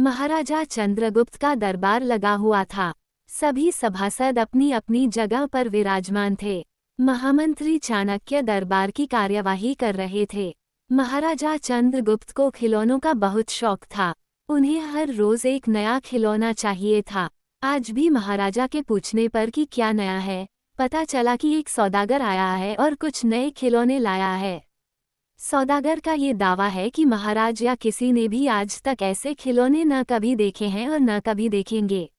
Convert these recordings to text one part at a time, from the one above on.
महाराजा चंद्रगुप्त का दरबार लगा हुआ था। सभी सभासद अपनी अपनी जगह पर विराजमान थे। महामंत्री चाणक्य दरबार की कार्यवाही कर रहे थे। महाराजा चंद्रगुप्त को खिलौनों का बहुत शौक था। उन्हें हर रोज एक नया खिलौना चाहिए था। आज भी महाराजा के पूछने पर कि क्या नया है, पता चला कि एक सौदागर आया है और कुछ नए खिलौने लाया है। सौदागर का ये दावा है कि महाराज या किसी ने भी आज तक ऐसे खिलौने न कभी देखे हैं और न कभी देखेंगे।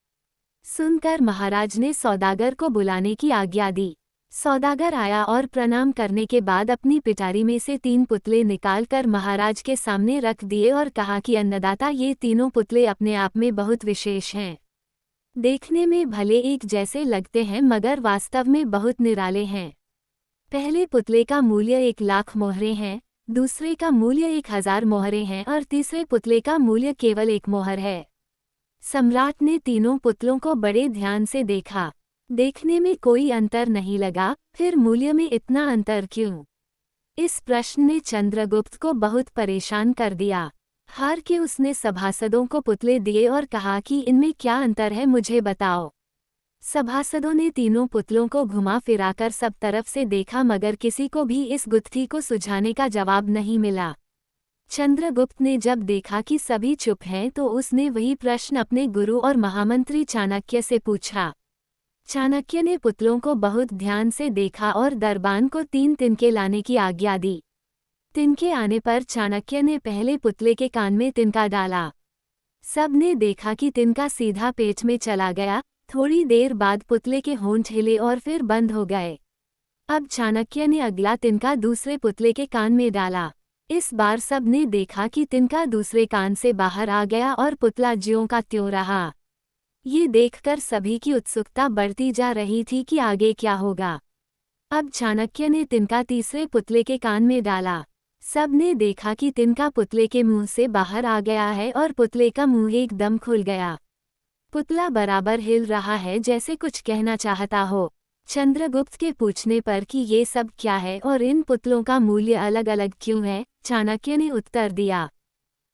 सुनकर महाराज ने सौदागर को बुलाने की आज्ञा दी। सौदागर आया और प्रणाम करने के बाद अपनी पिटारी में से 3 पुतले निकालकर महाराज के सामने रख दिए और कहा कि अन्नदाता, ये तीनों पुतले अपने आप में बहुत विशेष हैं। देखने में भले एक जैसे लगते हैं मगर वास्तव में बहुत निराले हैं। पहले पुतले का मूल्य 1,00,000 मोहरें हैं, दूसरे का मूल्य 1,000 मोहरें हैं और तीसरे पुतले का मूल्य केवल 1 मोहर है। सम्राट ने तीनों पुतलों को बड़े ध्यान से देखा। देखने में कोई अंतर नहीं लगा, फिर मूल्य में इतना अंतर क्यों? इस प्रश्न ने चंद्रगुप्त को बहुत परेशान कर दिया। हार के उसने सभासदों को पुतले दिए और कहा कि इनमें क्या अंतर है, मुझे बताओ। सभासदों ने तीनों पुतलों को घुमा फिराकर सब तरफ से देखा मगर किसी को भी इस गुत्थी को सुझाने का जवाब नहीं मिला। चंद्रगुप्त ने जब देखा कि सभी चुप हैं तो उसने वही प्रश्न अपने गुरु और महामंत्री चाणक्य से पूछा। चाणक्य ने पुतलों को बहुत ध्यान से देखा और दरबान को 3 तिनके लाने की आज्ञा दी। तिनके आने पर चाणक्य ने पहले पुतले के कान में तिनका डाला। सब ने देखा कि तिनका सीधा पेट में चला गया। थोड़ी देर बाद पुतले के होंठ हिले और फिर बंद हो गए। अब चाणक्य ने अगला तिनका दूसरे पुतले के कान में डाला। इस बार सब ने देखा कि तिनका दूसरे कान से बाहर आ गया और पुतला ज्यों का त्यों रहा। ये देखकर सभी की उत्सुकता बढ़ती जा रही थी कि आगे क्या होगा। अब चाणक्य ने तिनका तीसरे पुतले के कान में डाला। सब ने देखा कि तिनका पुतले के मुंह से बाहर आ गया है और पुतले का मुंह एकदम खुल गया। पुतला बराबर हिल रहा है जैसे कुछ कहना चाहता हो। चंद्रगुप्त के पूछने पर कि ये सब क्या है और इन पुतलों का मूल्य अलग अलग क्यों है, चाणक्य ने उत्तर दिया,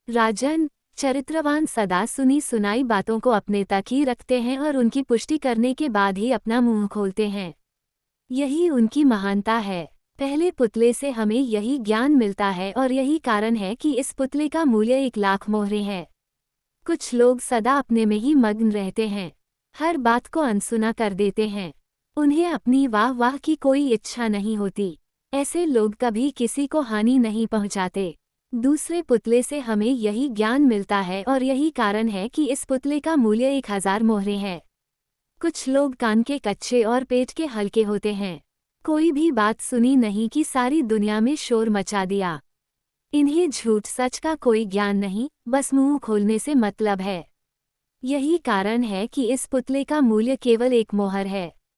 राजन, चरित्रवान सदा सुनी सुनाई बातों को अपने तक ही रखते हैं और उनकी पुष्टि करने के बाद ही अपना मुंह खोलते हैं। यही उनकी महानता है। पहले पुतले से हमें यही ज्ञान मिलता है और यही कारण है कि इस पुतले का मूल्य 1,00,000 मोहरें है। कुछ लोग सदा अपने में ही मग्न रहते हैं, हर बात को अनसुना कर देते हैं। उन्हें अपनी वाह वाह की कोई इच्छा नहीं होती। ऐसे लोग कभी किसी को हानि नहीं पहुंचाते। दूसरे पुतले से हमें यही ज्ञान मिलता है और यही कारण है कि इस पुतले का मूल्य 1,000 मोहरें है। कुछ लोग कान के कच्चे और पेट के हल्के होते हैं। कोई भी बात सुनी नहीं कि सारी दुनिया में शोर मचा दिया। इन्हें झूठ सच का कोई ज्ञान नहीं, बस मुंह खोलने से मतलब है। यही कारण है कि इस पुतले का मूल्य केवल 1 मोहर है।